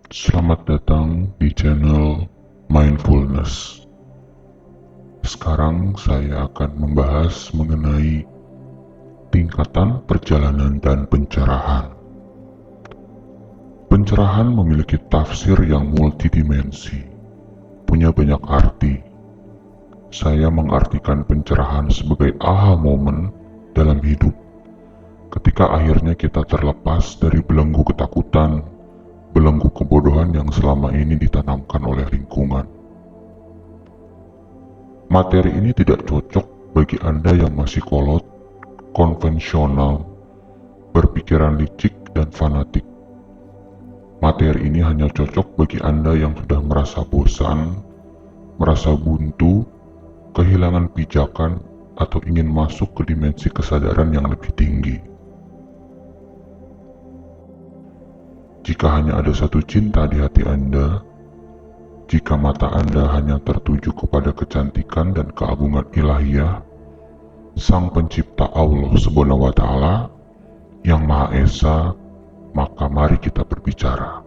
Selamat datang di channel Mindfulness. Sekarang saya akan membahas mengenai tingkatan perjalanan dan pencerahan. Pencerahan memiliki tafsir yang multidimensi, punya banyak arti. Saya mengartikan pencerahan sebagai aha moment dalam hidup, ketika akhirnya kita terlepas dari belenggu ketakutan, belenggu kebodohan yang selama ini ditanamkan oleh lingkungan. Materi ini tidak cocok bagi Anda yang masih kolot, konvensional, berpikiran licik, dan fanatik. Materi ini hanya cocok bagi Anda yang sudah merasa bosan, merasa buntu, kehilangan pijakan, atau ingin masuk ke dimensi kesadaran yang lebih tinggi. Jika hanya ada satu cinta di hati Anda, jika mata Anda hanya tertuju kepada kecantikan dan keagungan ilahiyah, Sang Pencipta Allah Subhanahu wa Ta'ala yang Maha Esa, maka mari kita berbicara.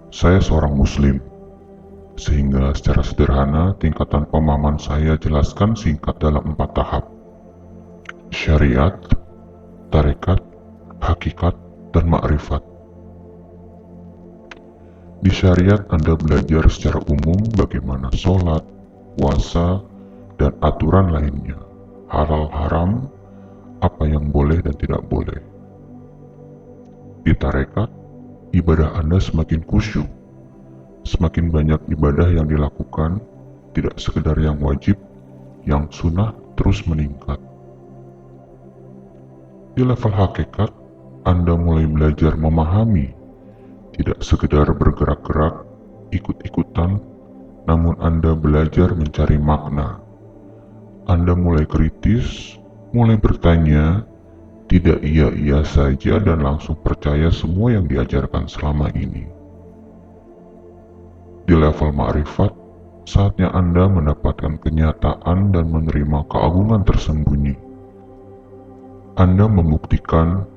Saya seorang Muslim, sehingga secara sederhana tingkatan pemahaman saya jelaskan singkat dalam 4 tahap: syariat, tarekat, hakikat, dan ma'rifat. Di syariat Anda belajar secara umum bagaimana sholat, puasa, dan aturan lainnya, halal haram, apa yang boleh dan tidak boleh. Di tarekat, ibadah Anda semakin khusyuk, semakin banyak ibadah yang dilakukan, tidak sekedar yang wajib, yang sunnah terus meningkat. Di level hakikat, Anda mulai belajar memahami, tidak sekedar bergerak-gerak, ikut-ikutan, namun Anda belajar mencari makna. Anda mulai kritis, mulai bertanya, tidak iya-iya saja dan langsung percaya semua yang diajarkan selama ini. Di level ma'rifat, saatnya Anda mendapatkan kenyataan dan menerima keagungan tersembunyi. Anda membuktikan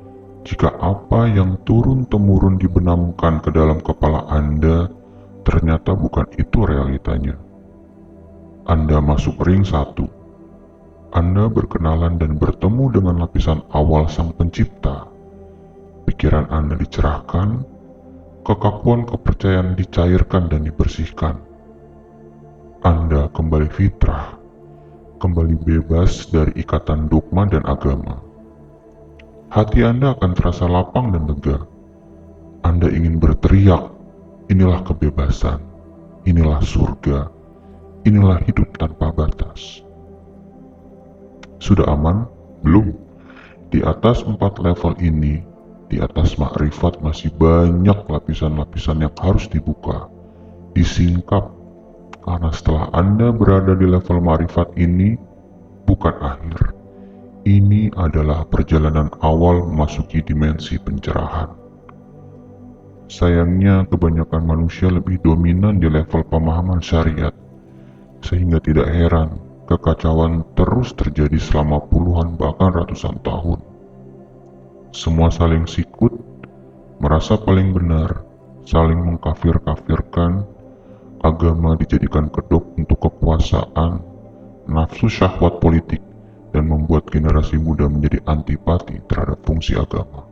jika apa yang turun-temurun dibenamkan ke dalam kepala Anda ternyata bukan itu realitanya. Anda masuk ring 1. Anda berkenalan dan bertemu dengan lapisan awal Sang Pencipta. Pikiran Anda dicerahkan, kekakuan kepercayaan dicairkan dan dibersihkan. Anda kembali fitrah, kembali bebas dari ikatan dogma dan agama. Hati Anda akan terasa lapang dan lega. Anda ingin berteriak, inilah kebebasan, inilah surga, inilah hidup tanpa batas. Sudah aman? Belum. Di atas 4 level ini, di atas makrifat masih banyak lapisan-lapisan yang harus dibuka, disingkap, karena setelah Anda berada di level makrifat ini, bukan akhir. Ini adalah perjalanan awal memasuki dimensi pencerahan. Sayangnya kebanyakan manusia lebih dominan di level pemahaman syariat, sehingga tidak heran kekacauan terus terjadi selama puluhan bahkan ratusan tahun. Semua saling sikut, merasa paling benar, saling mengkafir-kafirkan, agama dijadikan kedok untuk kekuasaan, nafsu syahwat politik, dan membuat generasi muda menjadi antipati terhadap fungsi agama.